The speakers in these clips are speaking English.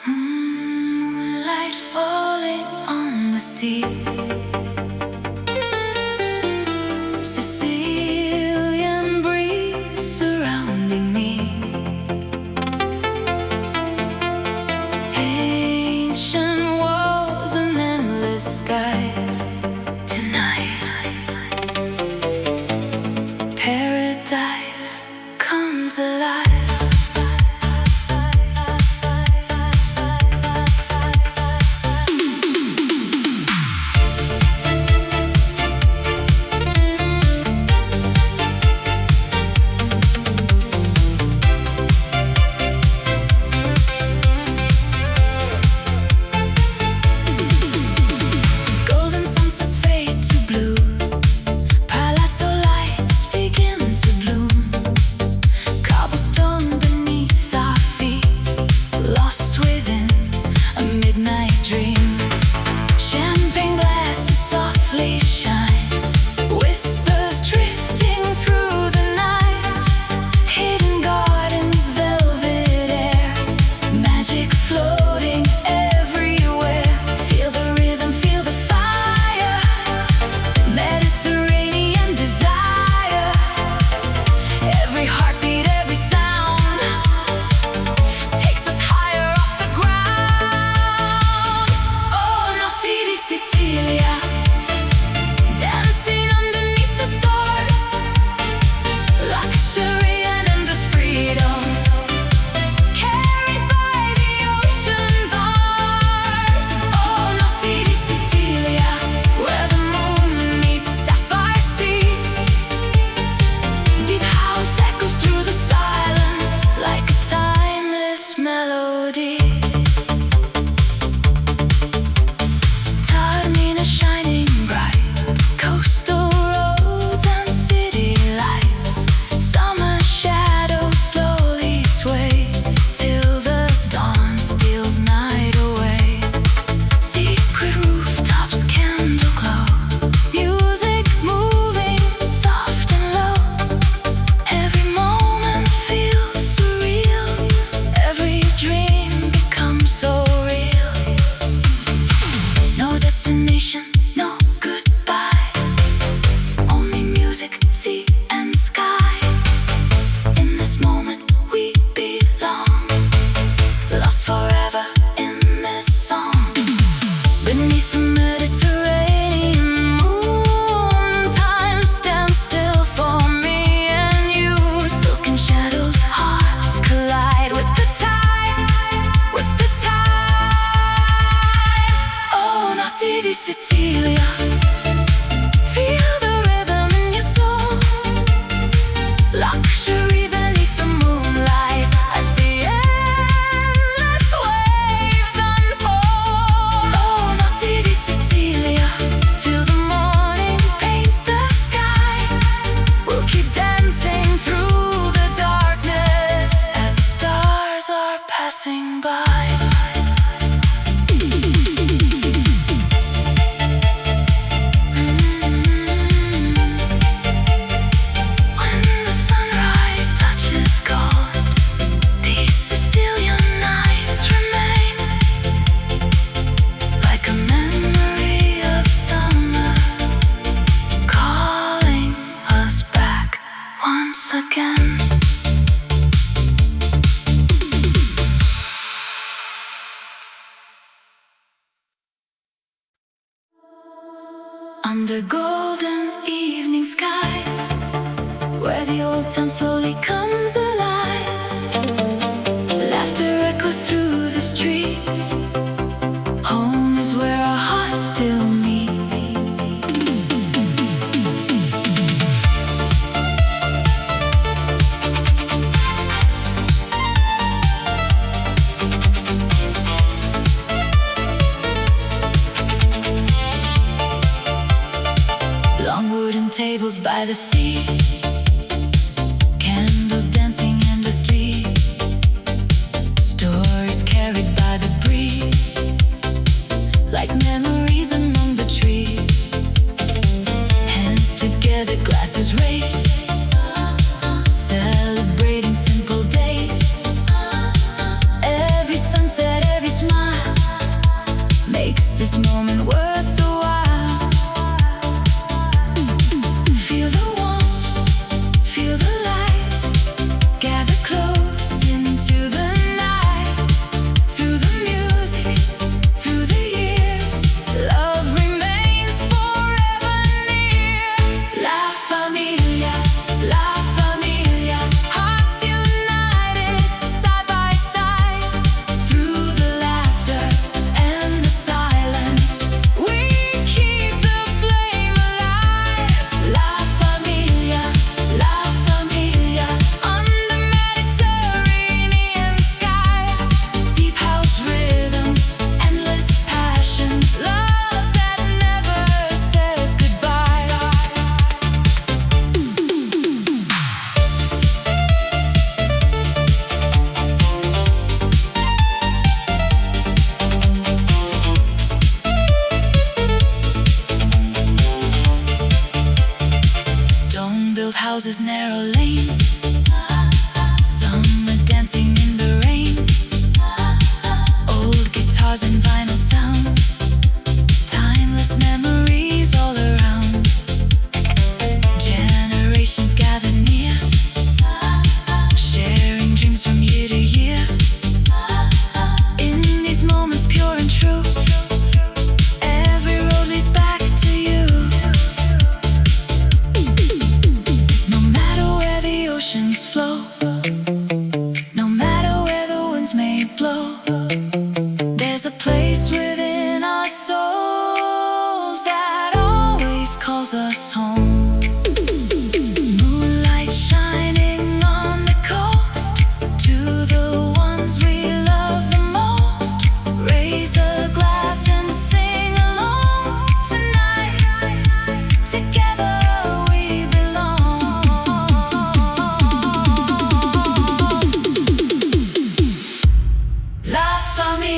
Moonlight falling on the sea. Sicilian breeze surrounding me. Ancient walls and endless skies. Tonight, paradise comes alive. Sicilia, feel the rhythm in your soul. Luxury beneath the moonlight as the endless waves unfold. Oh, notte di Sicilia, till the morning paints the sky. We'll keep dancing through the darkness as the stars are passing by. Again. Under golden evening skies, where the old town slowly comes alive, laughter echoes through the streets. Home is where our hearts still meet. Tables by the sea, candles dancing endlessly, stories carried by the breeze, like memories among the trees. Hands together, glasses raised, celebrating simple days. Every sunset this moment worth the while. Feel the warmth, feel the light, gather close into the night. Through the music, through the years, love remains forever near. La familia, la familia, hearts united side by side. Through the laughter and the silence, we keep the flame alive. La familia, under Mediterranean skies. Deep house rhythms, endless passion, love that never says goodbye. Stone-built houses, narrow lanes, summer dancing in the rain. Old guitars and vinyl sounds, timeless memories all around. Generations gather near, sharing dreams from year to year. In these moments pure and true, every road leads back to you. No matter where the oceans flow, no matter where the winds may blow, there's a place within our souls that always calls us home. Moonlight shining on the coast, to the ones we love the most. Raise a glass and sing along tonight. Together we belong. La familia.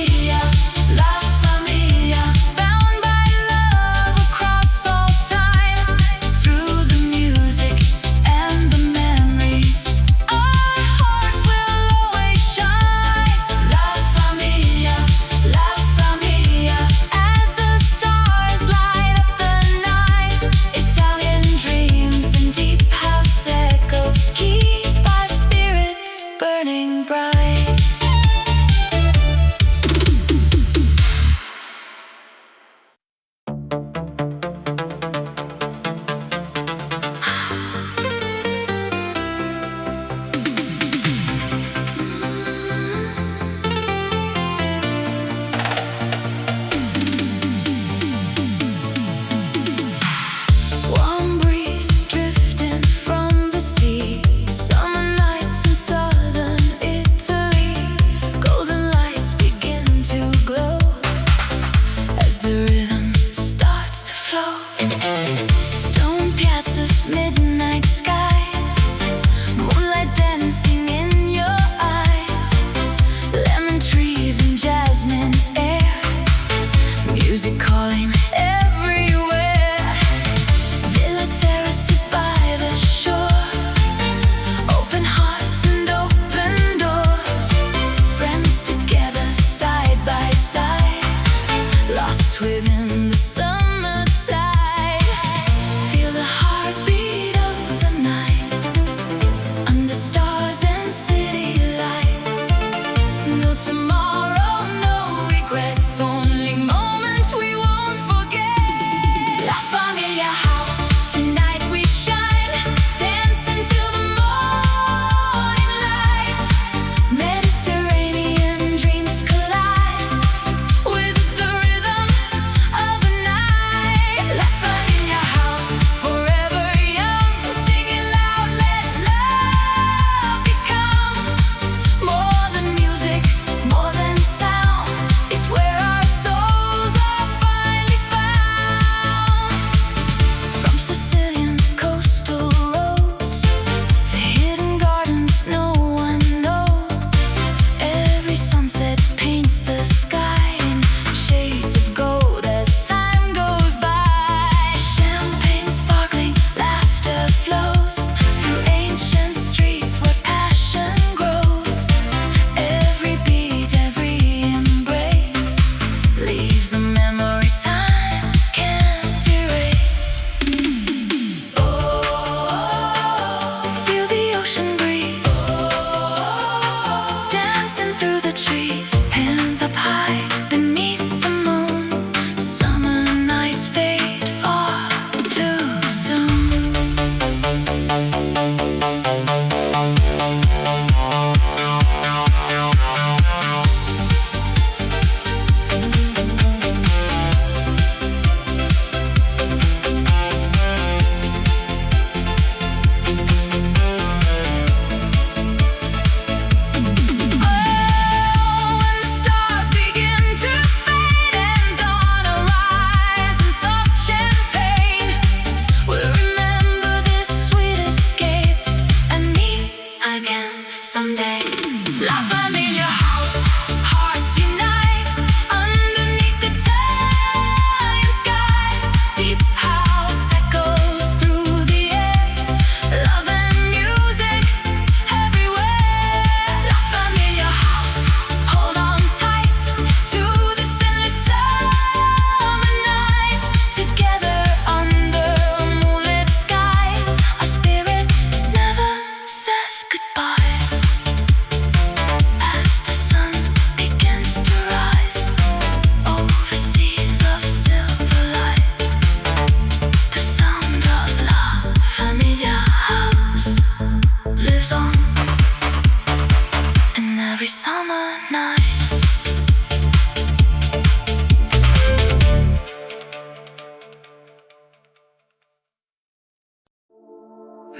night.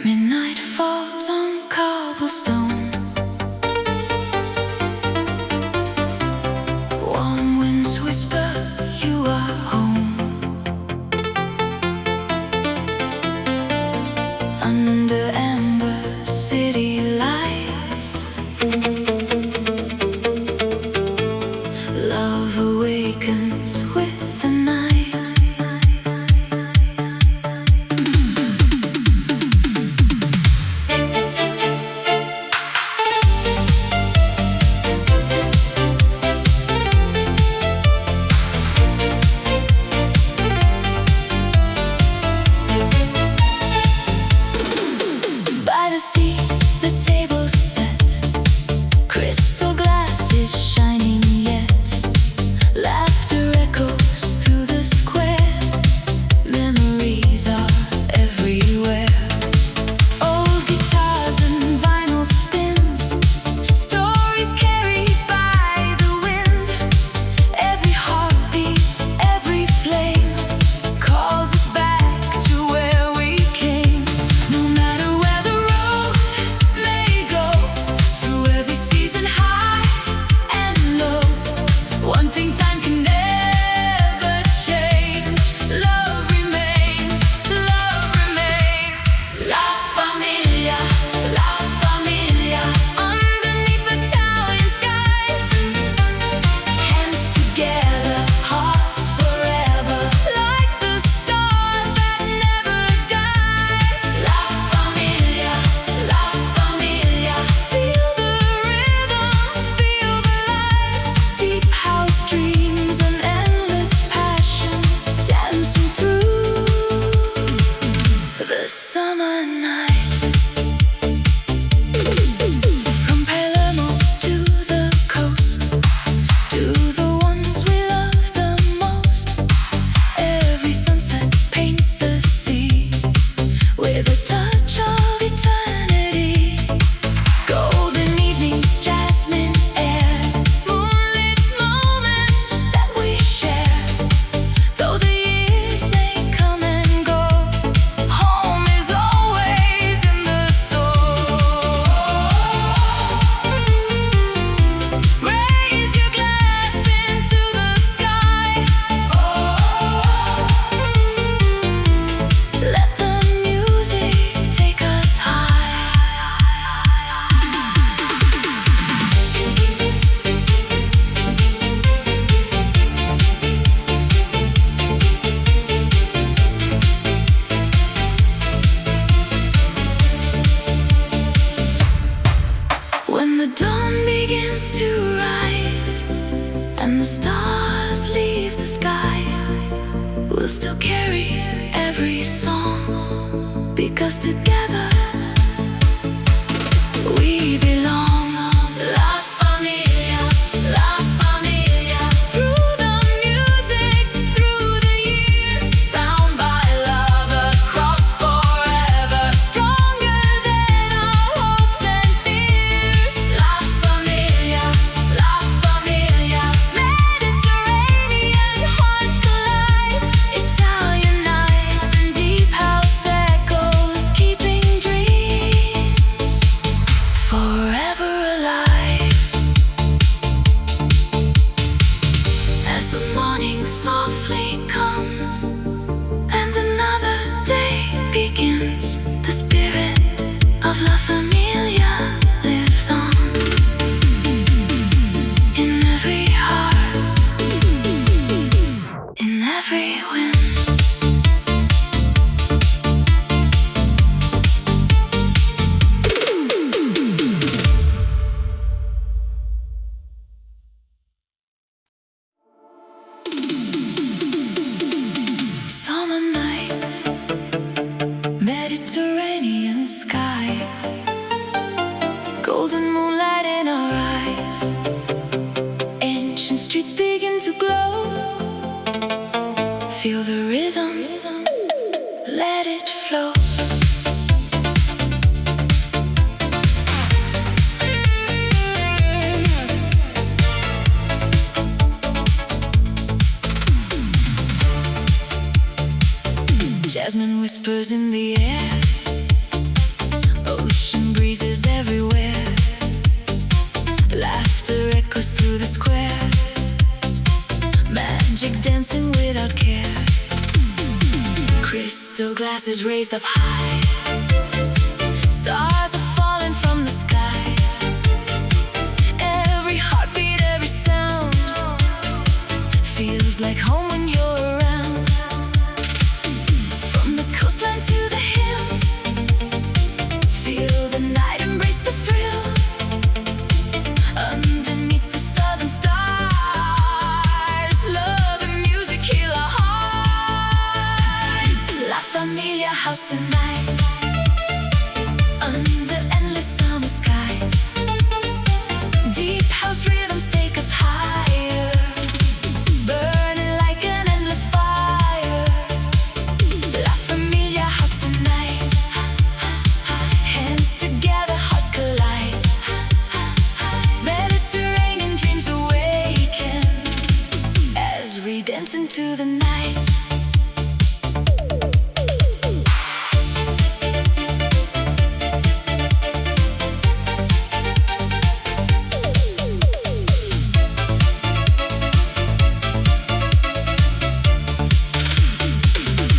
Midnight falls on cobblestone. Warm winds whisper you are home. Under amber city lights, love awakens with the night. By the sea, the table's set, crystal glasses shining yet. Laughter echoes through the square, memories are everywhere. Old guitars and vinyl spins, stories carried by the wind. Every heartbeat, every flame calls us back to where we came. No matter where the road may go, through every season high and low, one thing time can never change. Love remains, love remains. La familia, la familia. Underneath Italian skies, hands together, hearts forever, like the stars that never die. La familia, la familia. Feel the rhythm, feel the lights. Deep house dreams and endless passion, dancing through the summer night. From Palermo to the coast, to the ones we love the most. Every sunset paints the sea with a touch of eternity. Golden evenings, jasmine air, moonlit moments that we share. Though the years may come and go, home is always in the soul. Raise your glass into the sky. Let the music take us high. When the dawn begins to rise and the stars leave the sky, we'll still carry every song, because together we belong. La familia, la familia. Through the music, through the years, bound by love across forever, stronger than our hopes and fears. La familia, Mediterranean hearts collide. Italian nights and deep house echoes, keeping dreams forever alive. As the morning softly comes and another day begins, the spirit of La Familia lives on in every heart, in every wind. Summer nights, Mediterranean skies, golden moonlight in our eyes. Ancient streets begin to glow. Feel the rhythm, let it flow. Jasmine whispers in the air, ocean breezes everywhere, laughter echoes through the square, magic dancing without care. Crystal glasses raised up high, stars are falling from the sky. Every heartbeat, every sound feels like home when you're around. From the coastline to the hills, feel the night, embrace the thrill. Underneath the southern stars, love and music heal our hearts. La Familia house tonight, under endless summer skies. Deep house rhythms take us higher, burning like an endless fire. La Familia house tonight, hands together, hearts collide. Mediterranean dreams awaken as we dance into the night.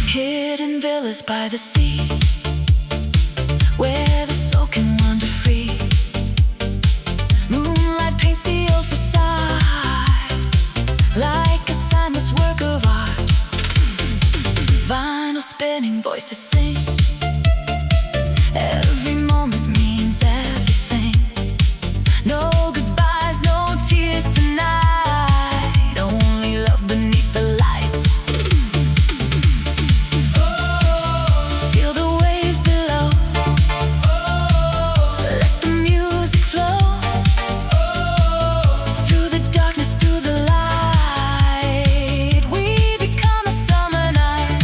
Hidden villas by the sea, where the soul can wander free. Moonlight paints the old facade like a timeless work of art. Vinyl spinning, voices sing. Every moment means everything. No goodbyes, no tears tonight. Only love beneath the lights. Feel the waves below, let the music flow. Through the darkness to the light, we become a summer night.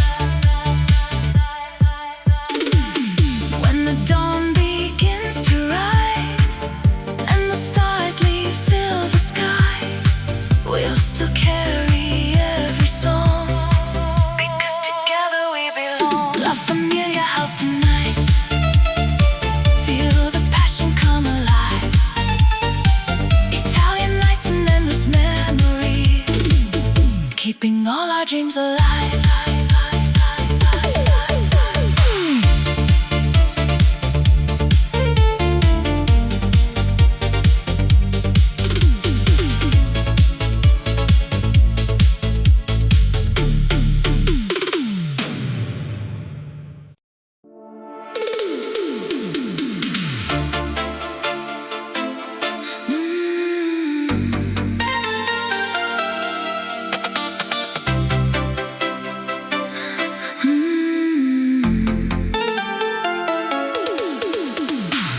When the dawn begins to rise and the stars leave silver skies, we'll still carry every song, because together we belong. La Familia house tonight, feel the passion come alive. Italian nights and endless memory, keeping all our dreams alive.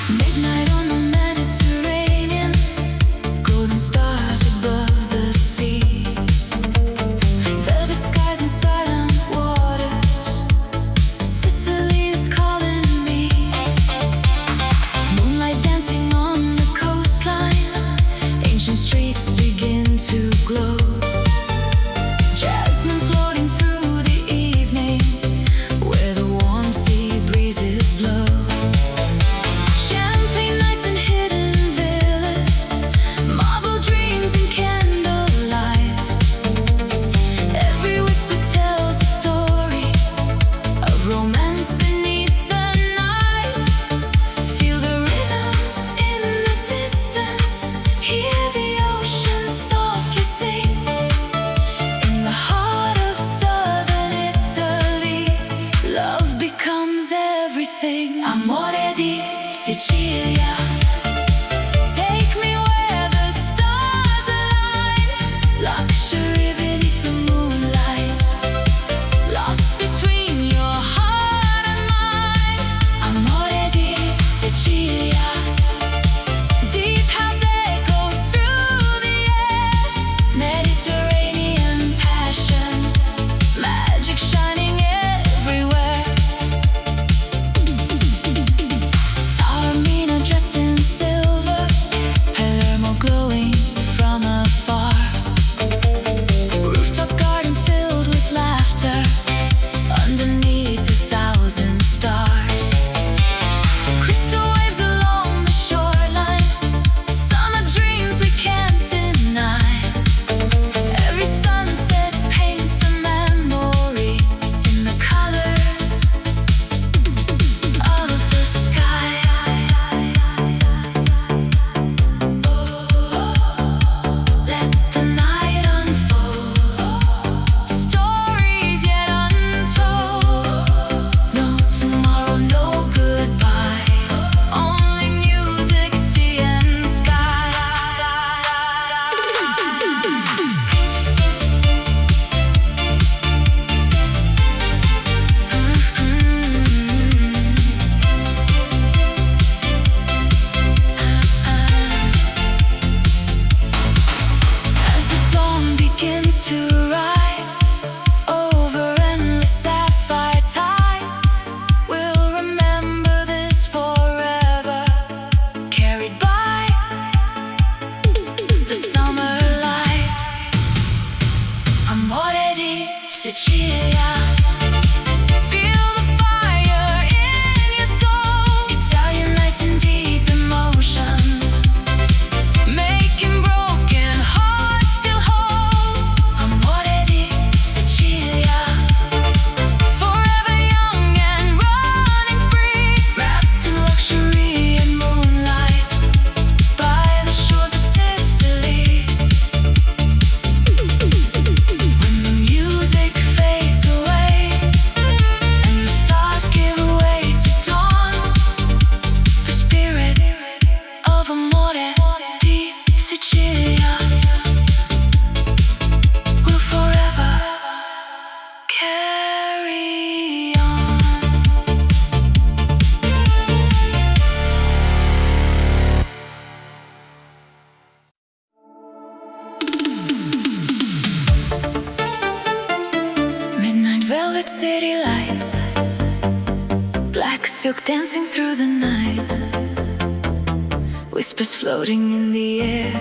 Midnight on the Mediterranean, golden stars above the sea. Velvet skies and silent waters, Sicily is calling me. Moonlight dancing on the coastline, ancient streets begin to glow. Jasmine floating through the evening, where the warm sea breezes blow. Champagne nights and hidden villas, marble dreams and candlelight. Every whisper tells a story of romance beneath the night. Feel the rhythm in the distance, hear the ocean softly sing. city lights, black silk dancing through the night, whispers floating in the air,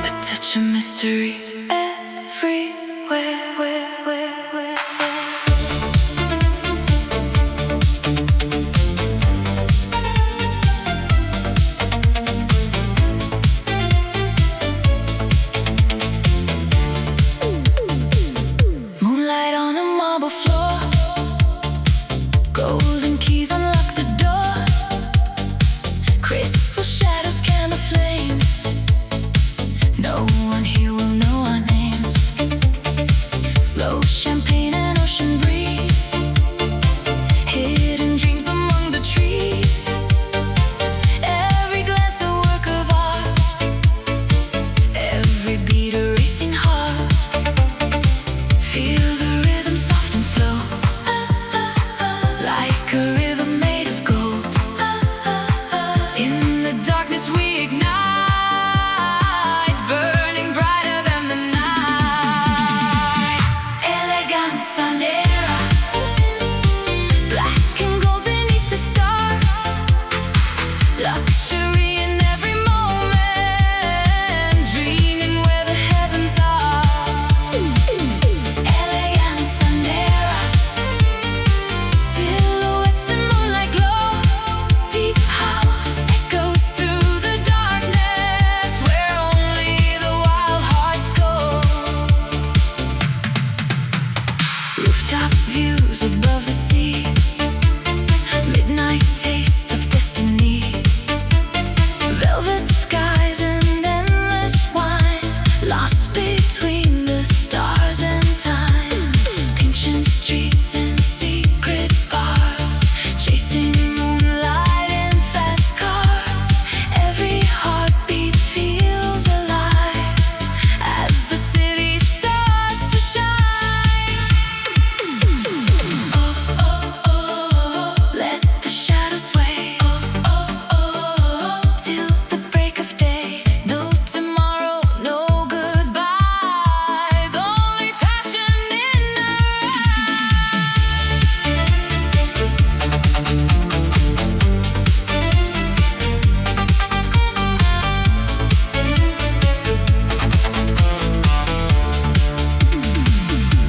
a touch of mystery everywhere. Moonlight on a marble floor, golden keys unlock the door, crystal shadows can the flames. No one here will know our names. Slow champagne and ocean breeze, hidden dreams among the trees. Every glance a work of art, every beat a racing heart. Feel the rhythm soft and slow, like a river made of gold. In the darkness we ignite, burning brighter than the night. Elegance nera, black and gold beneath the stars. Luxury in every moment, dreaming where the heavens are. Elegance nera, silhouettes in moonlight glow. Deep house echoes through the darkness, where only the wild hearts go. Rooftop views above the sea, midnight taste of destiny. Velvet skies and endless wine, lost between the stars and time. Ancient streets and secret bars, chasing moonlight in fast cars. Every heartbeat feels alive as the city starts to shine. Oh, oh, oh, let the shadows sway. Oh, oh, oh, till the break of day. No tomorrow, no goodbyes, only passion in our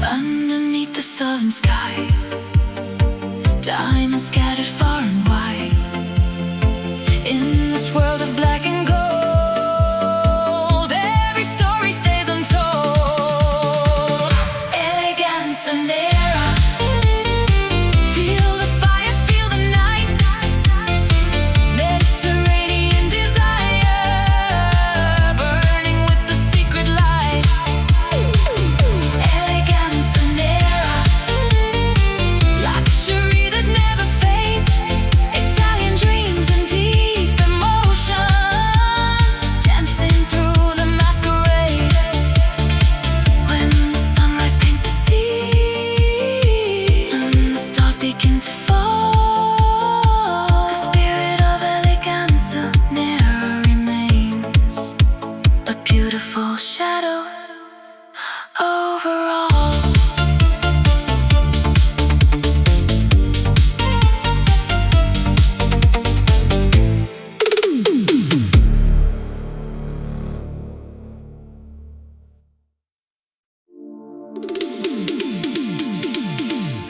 underneath the southern sky, diamonds scattered far and wide. In this world of black and gold, every story stays untold. Elegance nera, feel the fire, feel the night. Mediterranean desire, burning with the secret light. Elegance nera, luxury that never fades. Italian dreams and deep emotions, dancing through the masquerade. When the sunrise paints the sea and the stars begin to fall, the spirit of elegance nera remains, a beautiful shadow over all.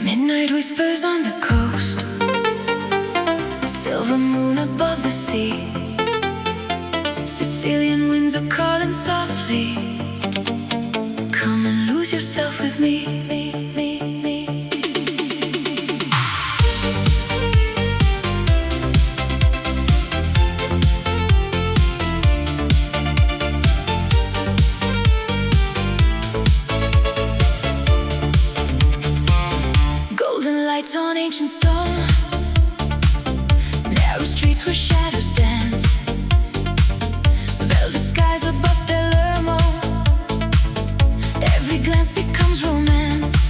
Midnight whispers on the coast, silver moon above the sea. Sicilian winds are calling softly, come and lose yourself with me. Golden lights on ancient stone, narrow streets where shadows dance. Velvet skies above Palermo, every glance becomes romance.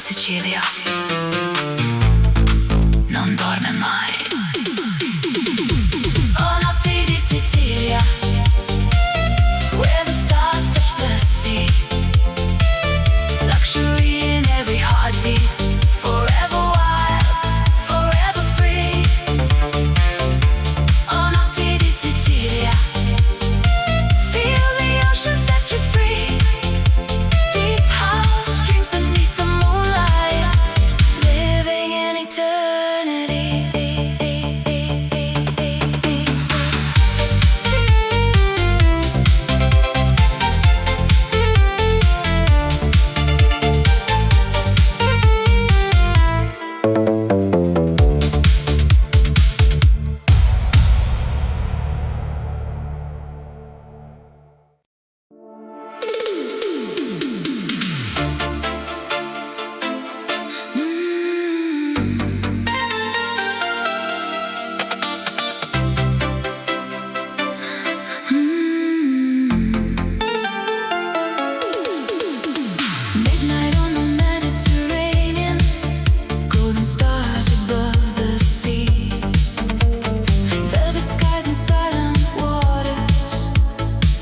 Sicilia non dorme mai. Oh, notti di Sicilia, where the stars touch the sea. Luxury in every heartbeat, forever wild, forever free. Oh, notti di Sicilia, feel the ocean set you free. Deep house dreams beneath the moonlight, living in eternity. Midnight on the Mediterranean, golden stars above the sea. Velvet skies and silent waters,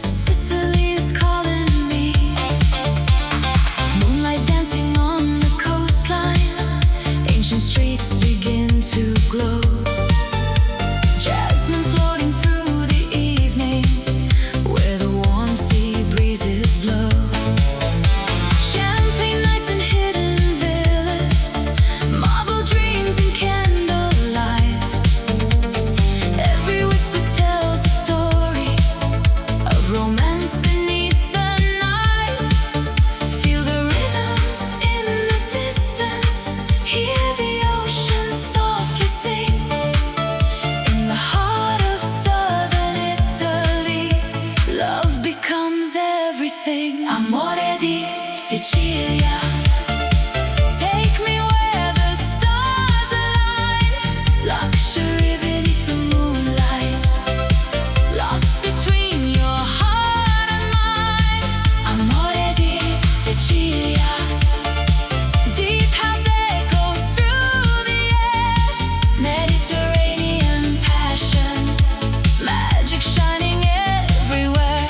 Sicily is calling me. Moonlight dancing on the coastline, ancient streets begin to glow. Jasmine floating through the evening, where the warm sea breezes blow. Champagne nights and hidden villas, marble dreams and candlelight. Every whisper tells a story of romance beneath the night. Feel the rhythm in the distance, hear the ocean softly sing. In the heart of southern Italy, love becomes everything. Amore di Sicilia, take me where the stars align. Luxury beneath the moonlight, lost between your heart and mine. Amore di Sicilia, deep house echoes through the air. Mediterranean passion, magic shining everywhere.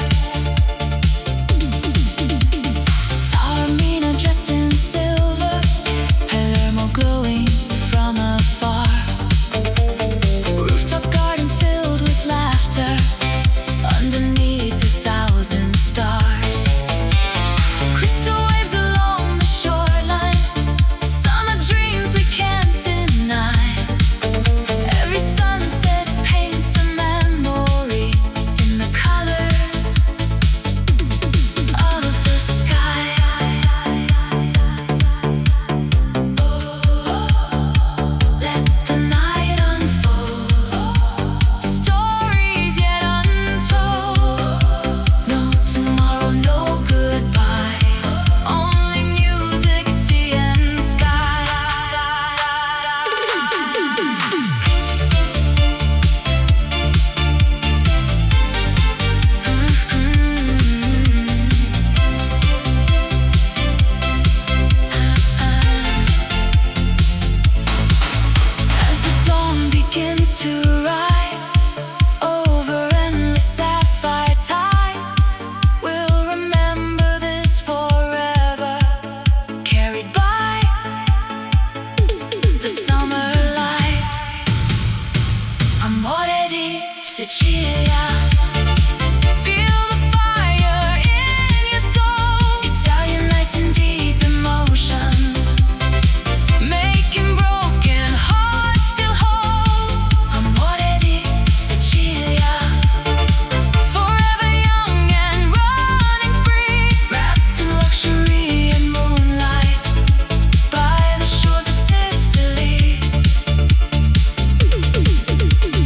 Taormina dressed in silver, Palermo glowing from afar. Rooftop gardens filled with laughter, underneath 1,000 stars. Crystal waves along the shoreline, summer dreams we can't deny. Every sunset paints a memory in the colors of the sky. Let the night unfold, stories yet untold. No tomorrow, no goodbye, only music, sea and sky. As the dawn begins to rise over endless sapphire tides, we'll remember this forever, carried by the summer light. Amore di Sicilia, feel the fire in your soul. Italian nights and deep emotions, making broken hearts feel whole. Amore di Sicilia, forever young and running free, wrapped in luxury and moonlight, by the shores of Sicily.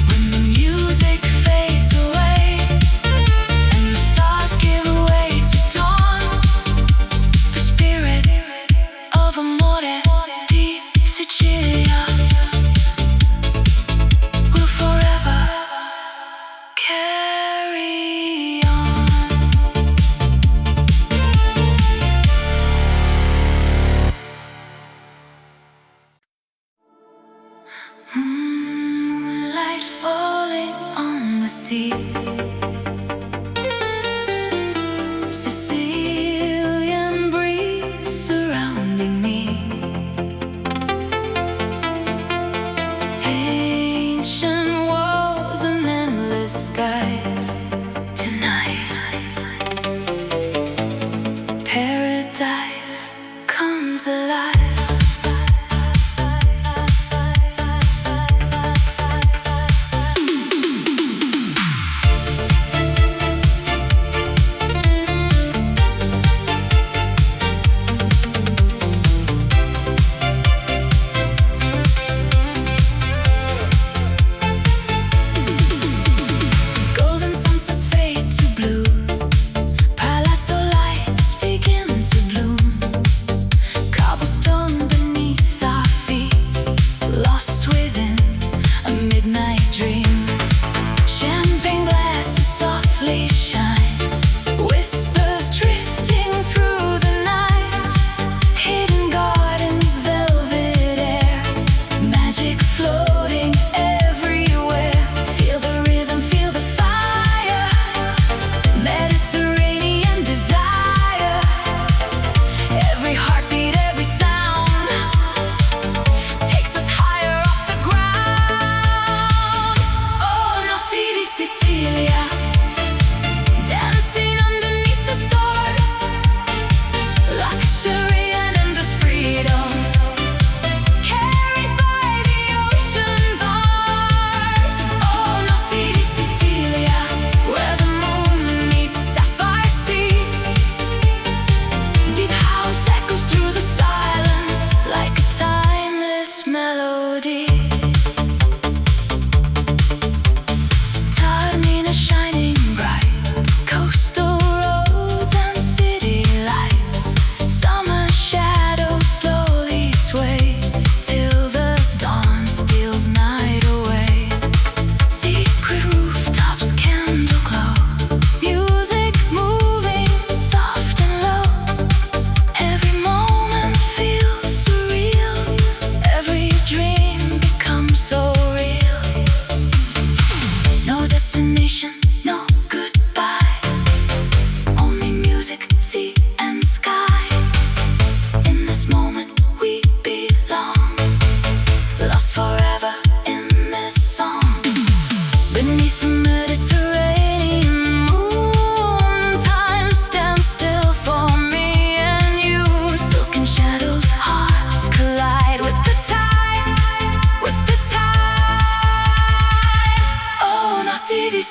When the music fades away, sea. Sicilian breeze surrounding me. Ancient walls and endless skies. Tonight, paradise comes alive.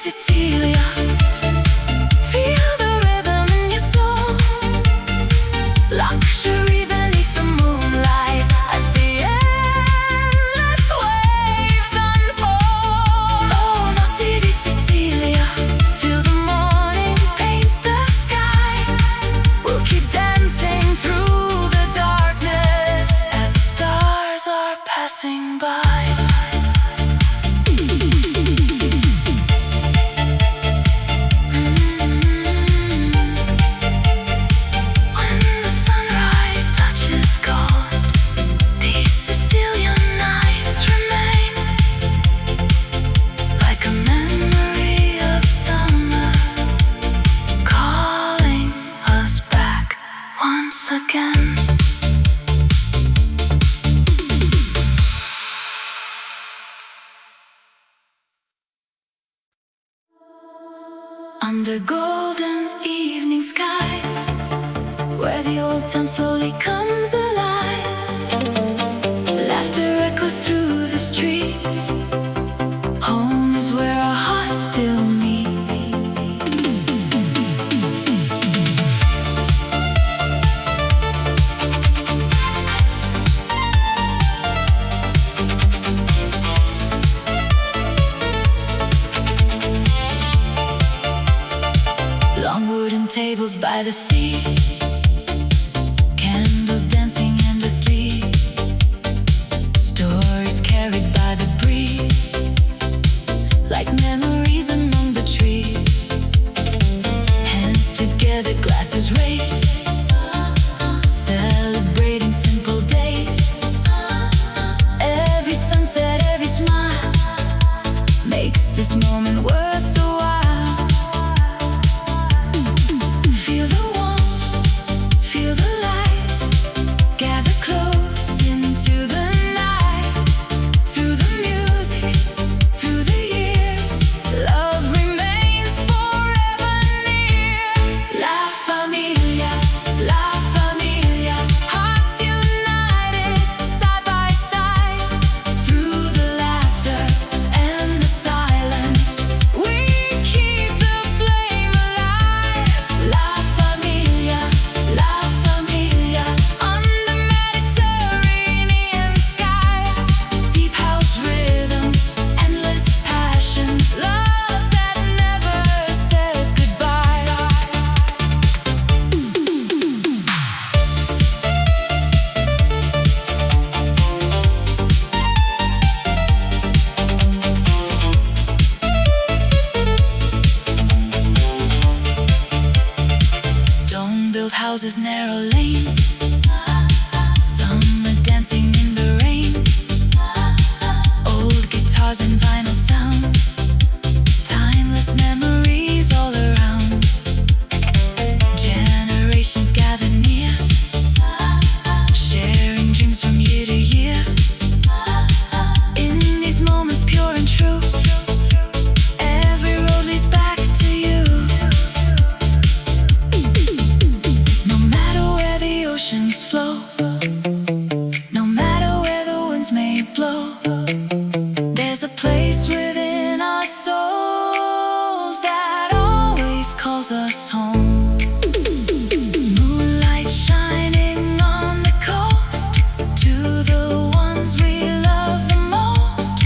Sicilia, feel the rhythm in your soul. Luxury beneath the moonlight as the endless waves unfold. Oh, notte di Sicilia, till the morning paints the sky. We'll keep dancing through the darkness as the stars are passing by. Again. Under golden evening skies, where the old town slowly comes alive, laughter echoes through the streets. Home is where our hearts still meet. Wooden tables by the sea, candles dancing endlessly, stories carried by the breeze, like memories among the trees. Hands together, glasses raised, celebrating simple days. Every sunset, every smile makes this moment worth the houses, narrow lanes, summer dancing in the rain, old guitars and vinyl sounds, timeless memories all around. Generations gather near, sharing dreams from year to year. In these moments pure and true, every road leads back to you. No matter where the oceans flow, no matter where the winds may blow, there's a place within our souls that always calls us home. Moonlight shining on the coast, to the ones we love the most.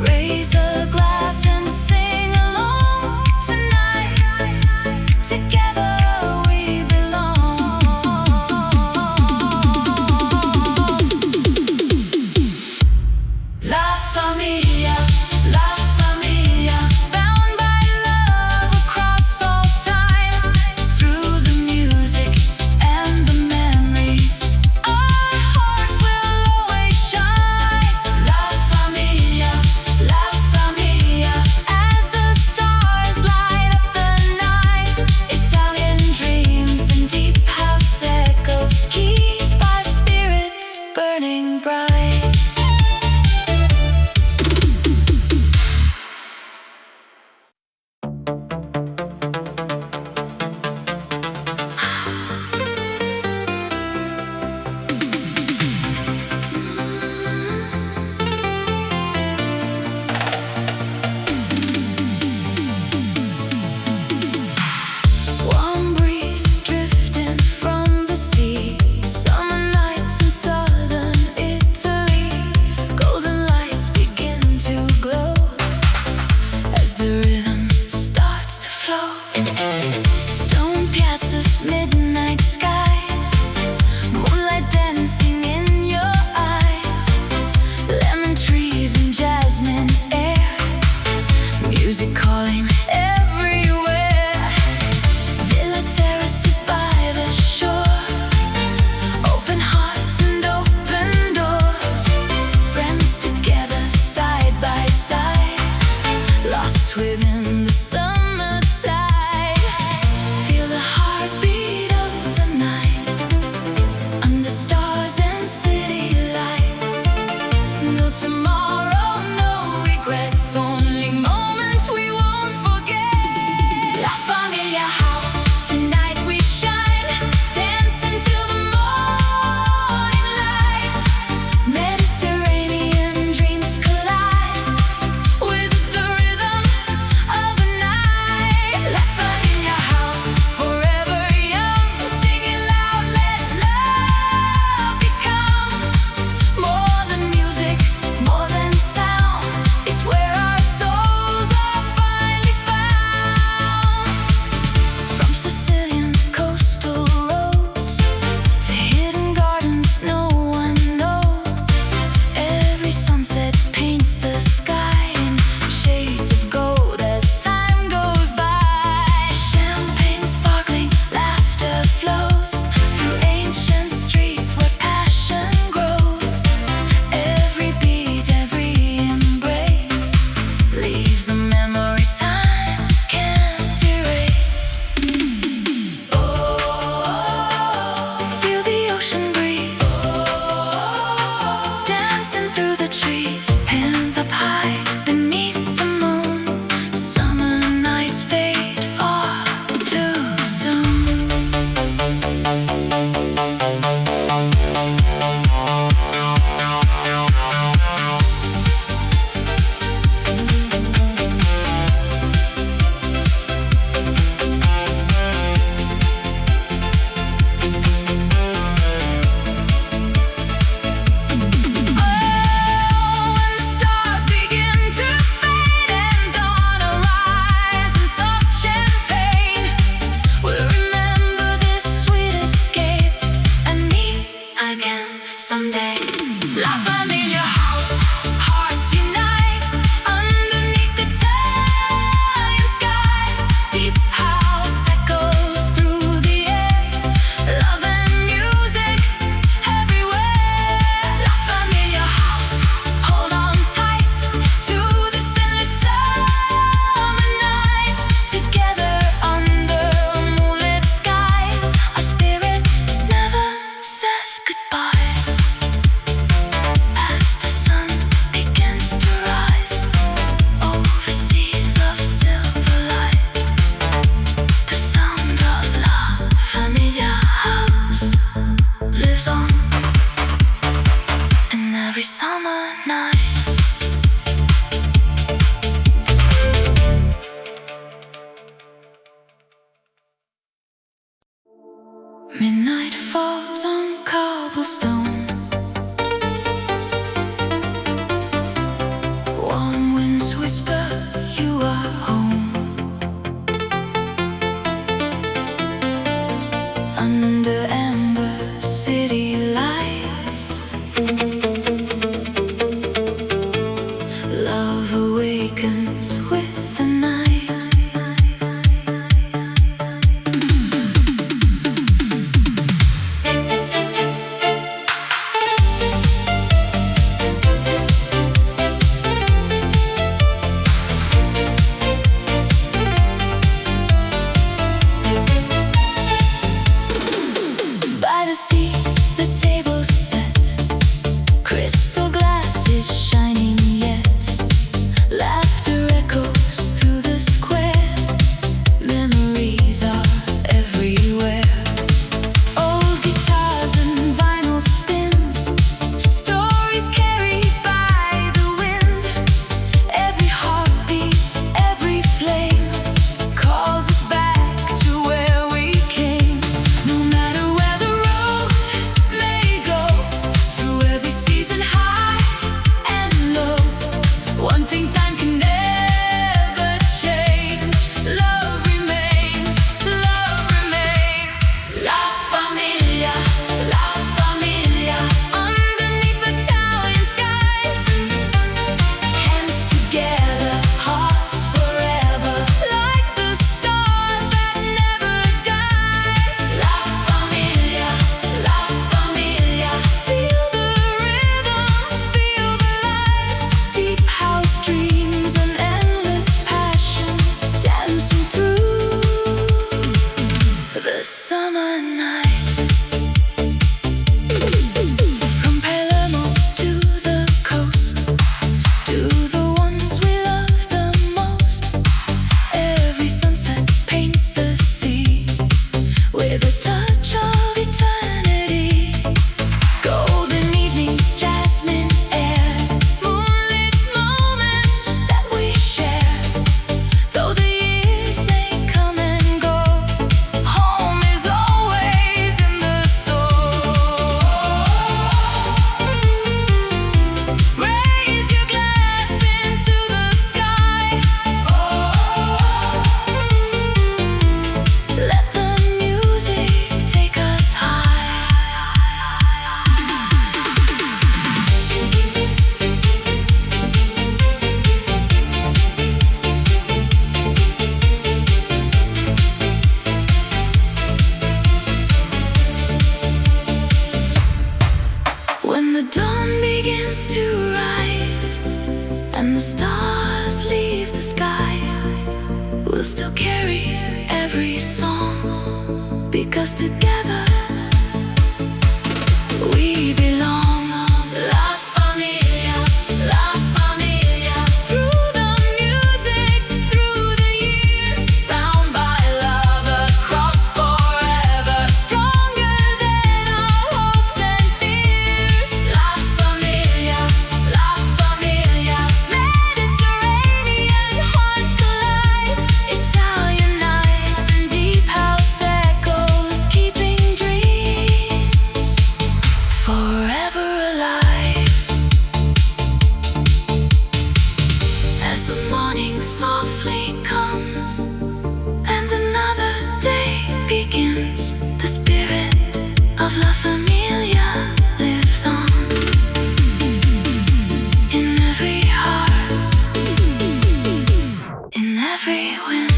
Raise a glass and sing along tonight. Together we belong. La familia, la familia, bound by love across all time. Through the music and the memories, our hearts will always shine. La familia, as the stars light up the night. Italian dreams and deep house echoes keep our spirits burning bright. Warm breeze drifting from the sea, summer nights in southern Italy. Golden lights begin to glow as the rhythm starts to flow. Stone piazzas, midnight skies, moonlight dancing in your eyes. Lemon trees and jasmine air, music calling everywhere. Villa terraces by the shore, open hearts and open doors. Friends together side by side, lost within the summer tide. Feel the heartbeat of the night, under stars and city lights. No tomorrow, no regrets, only moments we won't forget. La familia house, tonight we shine, dancing till the morning light. Mediterranean dreams collide with the rhythm of the night. La familia house, forever young, singing loud, let love become more than music, more than sound. It's where our souls are finally found. From Sicilian coastal roads to hidden gardens no one knows, every sunset paints the sky in shades of gold as time goes by. Champagne sparkling, laughter flows through ancient streets where passion grows. Every beat, every embrace leaves a memory time can't erase. Oh, feel the ocean breeze, dancing through the trees. night. Midnight falls on cobblestone. Warm winds whisper you are home. Under amber city lights, love awakens with the night. By the sea, the table's set, crystal glasses shining yet. Laughter echoes through the square, memories are everywhere. Old guitars and vinyl spins, stories carried by the wind. Every heartbeat, every flame calls us back to where we came. No matter where the road may go, through every season high and low, one thing time can never change. Love remains, love remains. La familia, la familia. Underneath Italian skies, hands together, hearts forever, like the stars that never die. La familia, la familia. Feel the rhythm, feel the lights. Deep house dreams and endless passion, dancing through the summer night. From Palermo to the coast, to the ones we love the most. Every sunset paints the sea with a touch of eternity. Golden evenings, jasmine air, moonlit moments that we share. Though the years may come and go, home is always in the soul. Raise your glass into the sky. Let the music take us high. When the dawn begins to rise and the stars leave the sky, we'll still carry every song, because together we belong. La familia, la familia. Through the music, through the years, bound by love across forever, stronger than our hopes and fears. La familia, la familia. Mediterranean hearts collide, Italian nights and deep house echoes, keeping dreams forever alive. As the morning softly comes and another day begins, the spirit of La Familia lives on in every heart, in every wind.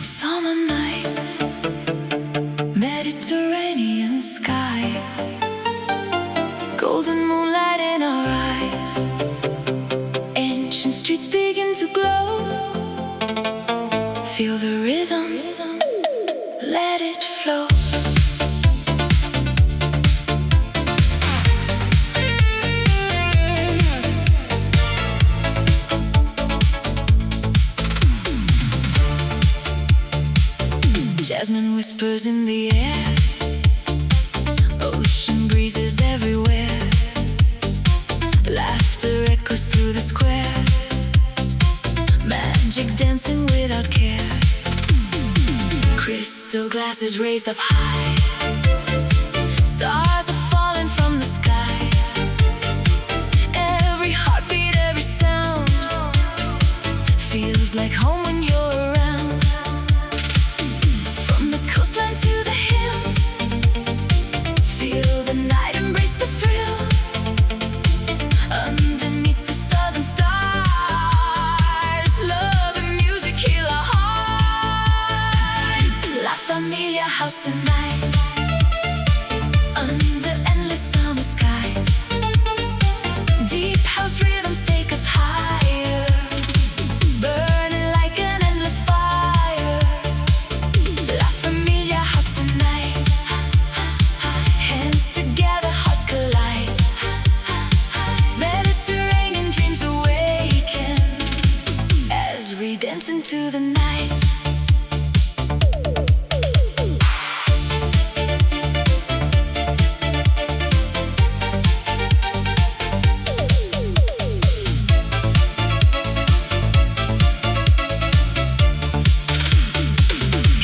Summer nights, Mediterranean skies, golden moonlight in our eyes. Ancient streets begin to glow. Feel the rhythm, let it flow. Jasmine whispers in the air, ocean breezes everywhere, laughter echoes through the square, magic dancing without care. Crystal glasses raised up high, stars are falling from the sky. Every heartbeat, every sound feels like home when you're around. From the coastline to the hills, feel the night, embrace the thrill. Underneath the southern stars, love and music heal our hearts. La Familia house tonight, under endless summer skies. Deep house rhythms take us higher, burning like an endless fire. La Familia house tonight, hands together, hearts collide. Mediterranean dreams awaken as we dance into the night.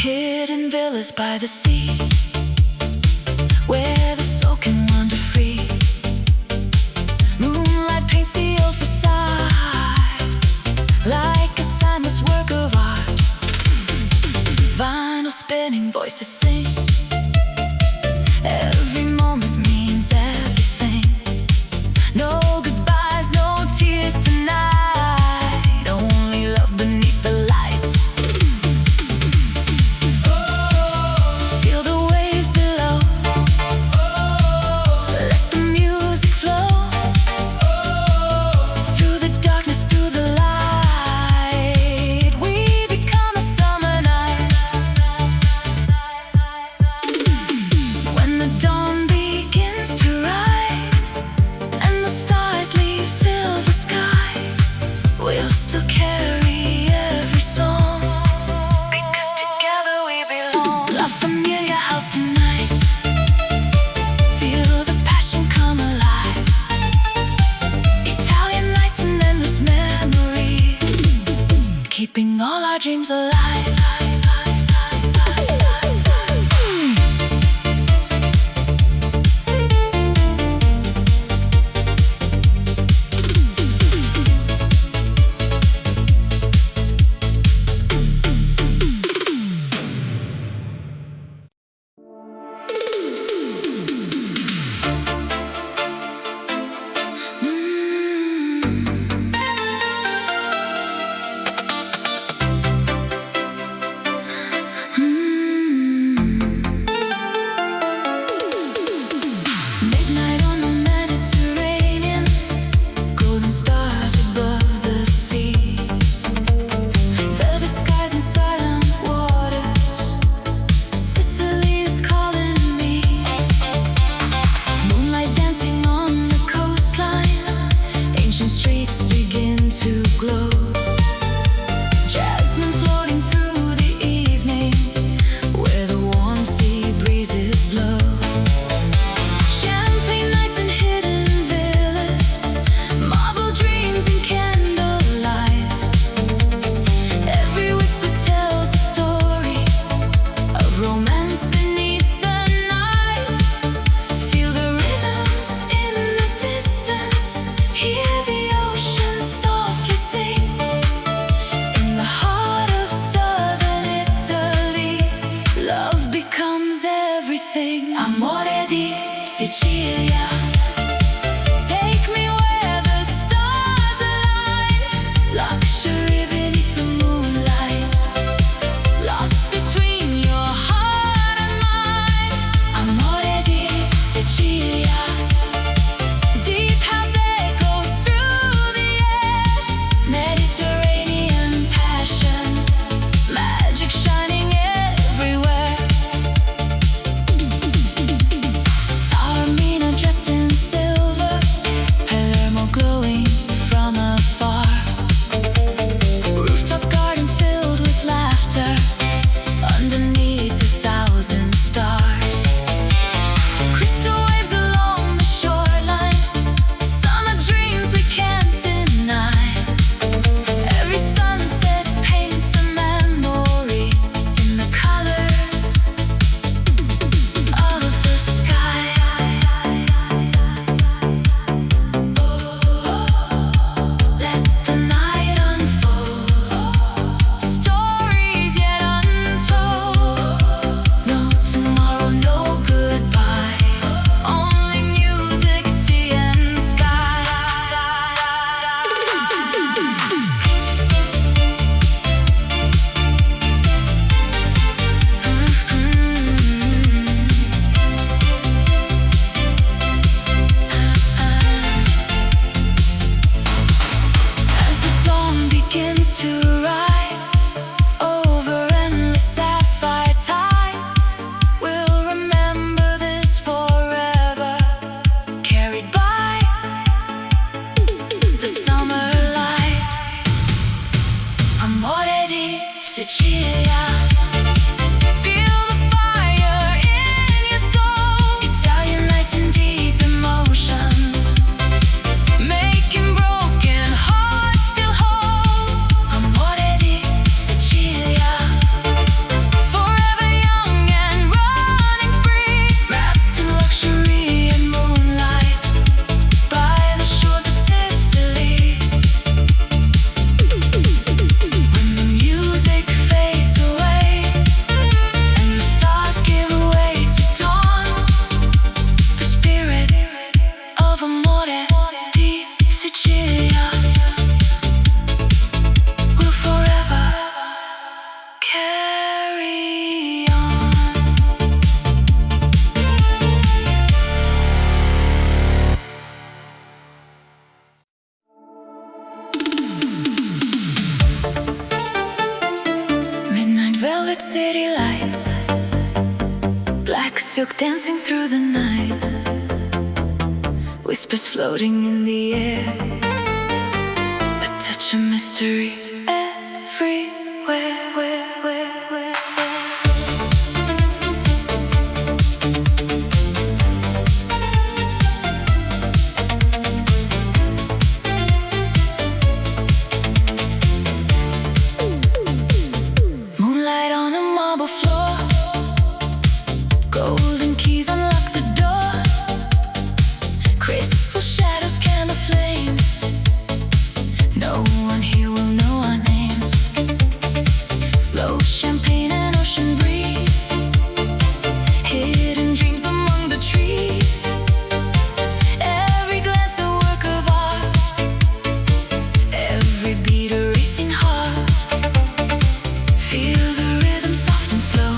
Hidden villas by the sea, where the soul can wander free. Moonlight paints the old facade like a timeless work of art. Vinyl spinning, voices sing. Every moment means everything. No goodbyes, no tears tonight. Only love beneath the lights. Feel the waves below. Let the music flow. Through the darkness, through the light, we become a summer night. When the dawn begins to rise and the stars leave silver skies, we'll still carry every song, because together we belong. La Familia house tonight, feel the passion come alive. Italian nights and endless memory, keeping all our dreams alive. Midnight on the Mediterranean, golden stars above the sea. Velvet skies and silent waters, Sicily is calling me. Moonlight dancing on the coastline, ancient streets begin to glow. Jasmine floating through the evening, where the warm sea breezes blow. Champagne nights and hidden villas, marble dreams and candlelight. Every whisper tells a story of romance beneath the night. Feel the rhythm in the distance, hear the ocean softly sing. red city lights, black silk dancing through the night, whispers floating in the air, a touch of mystery everywhere. Moonlight on a marble floor, golden keys unlock the door, crystal shadows, candle flames. No one here will know our names. Slow champagne and ocean breeze, hidden dreams among the trees. Every glance a work of art, every beat a racing heart. Feel the rhythm soft and slow,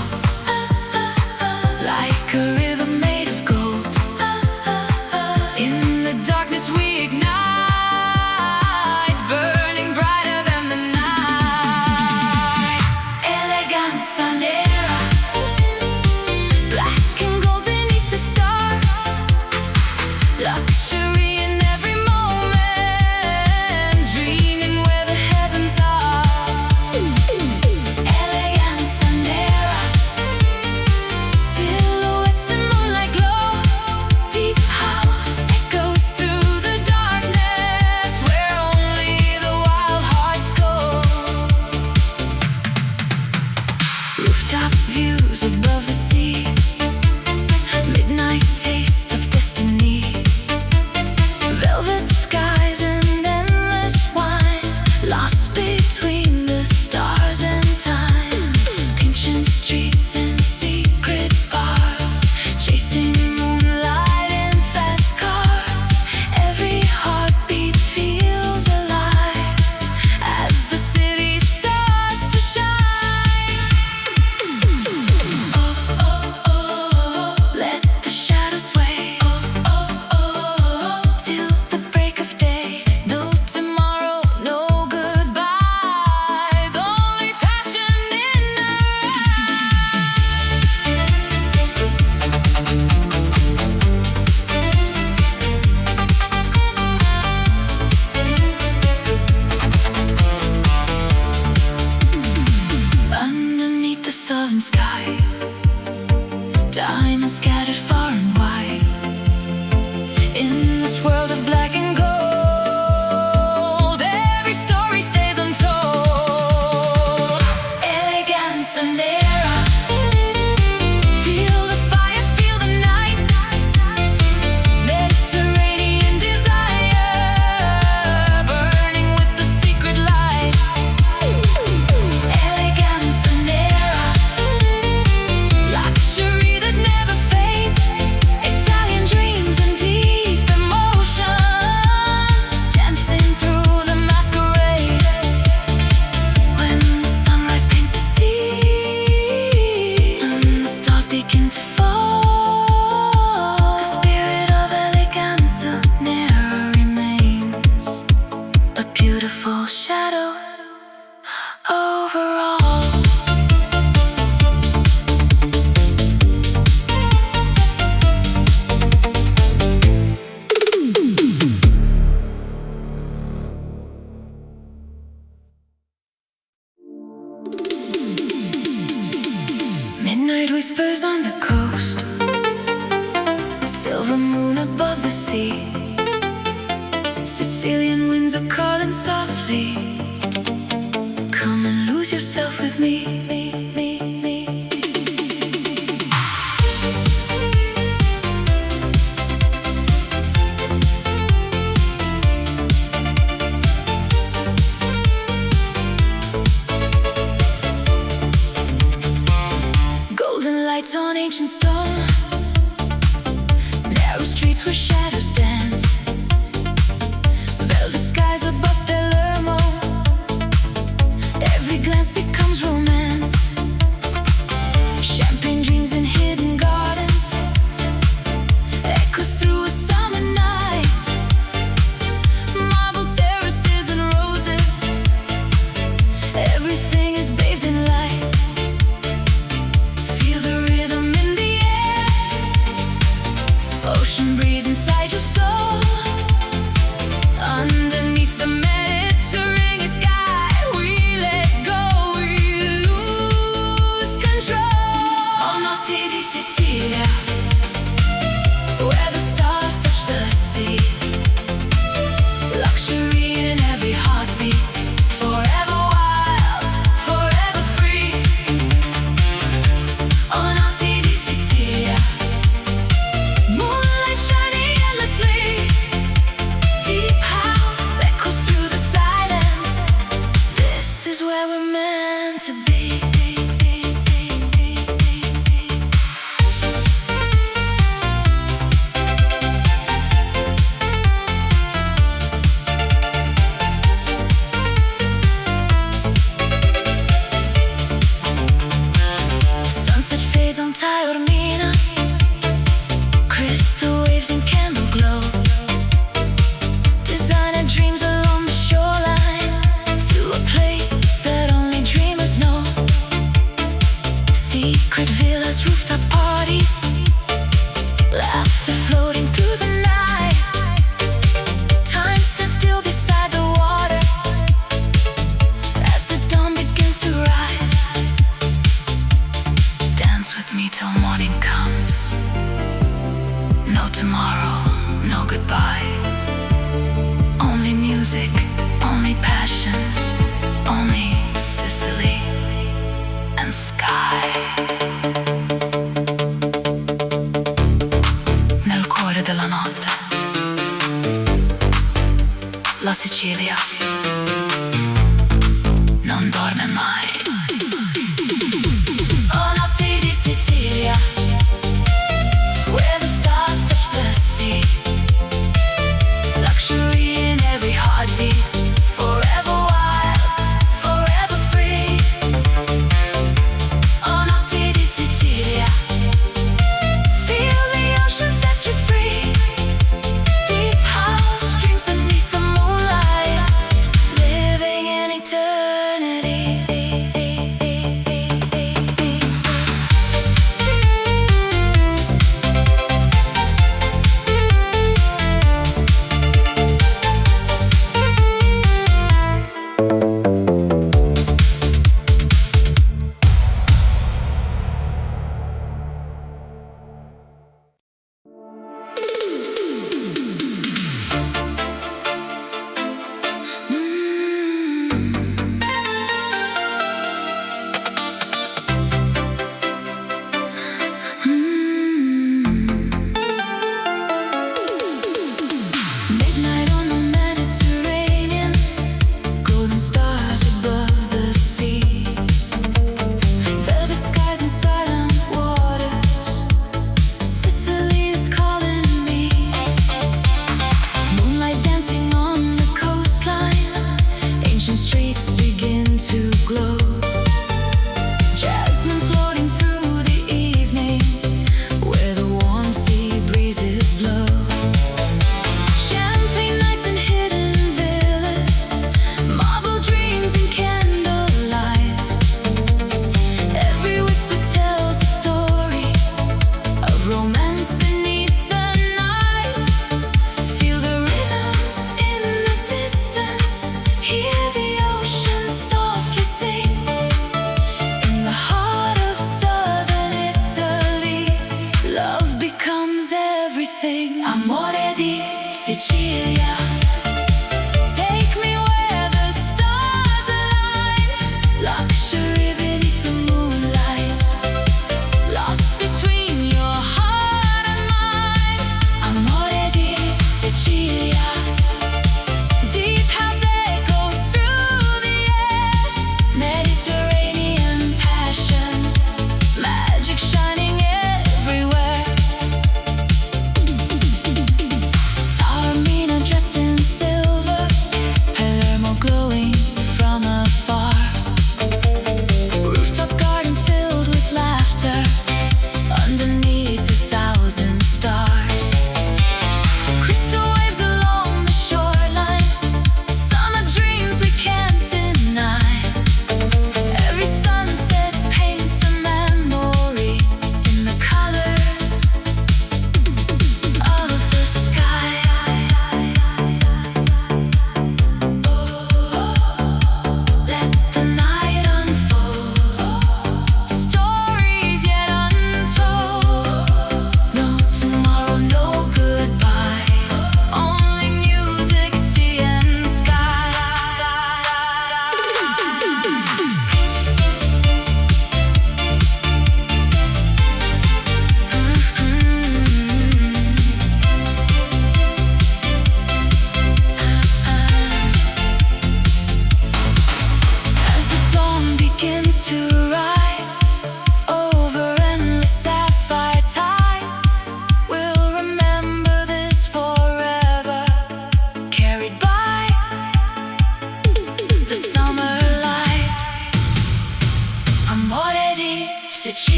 like a river made of gold. In the darkness we ignite, burning brighter than the night. Elegance nera, black and gold beneath the stars. Luxury in every moment, dreaming where the heavens are. Elegance nera, silhouettes in moonlight glow. Deep house echoes through the darkness, where only the wild hearts go. Rooftop views above the sea, midnight taste of destiny. Velvet skies and endless wine, lost between the stars and time. Ancient streets and secret bars, chasing moonlight in fast cars. Every heartbeat feels alive as the city starts to shine. Oh, oh, oh, let the shadows sway. Oh, oh, oh, till the break of day. No tomorrow, no goodbyes, only passion in our underneath the southern sky, diamonds scattered far and wide. In this world of black and gold, every story stays untold. Elegance nera, feel the fire, feel the night. Mediterranean desire, burning with the secret light. Elegance nera, luxury that never fades. Italian dreams and deep emotions, dancing through the masquerade. When the sunrise paints the sea and the stars begin to fall, the spirit of elegance nera remains, a beautiful shadow over all. Midnight whispers on the coast, silver moon above the sea. Sicilian winds are calling softly, come and lose yourself with me. Golden lights on ancient stone, narrow streets where shadows dance. Velvet skies above Palermo, every glance becomes romance.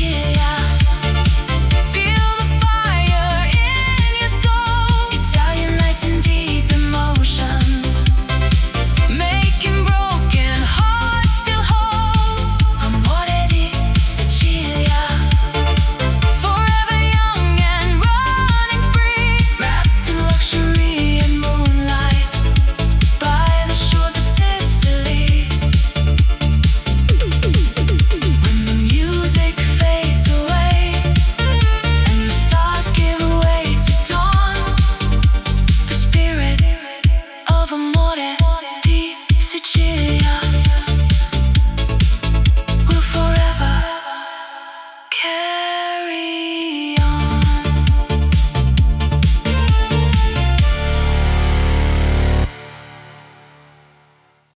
Sicilia.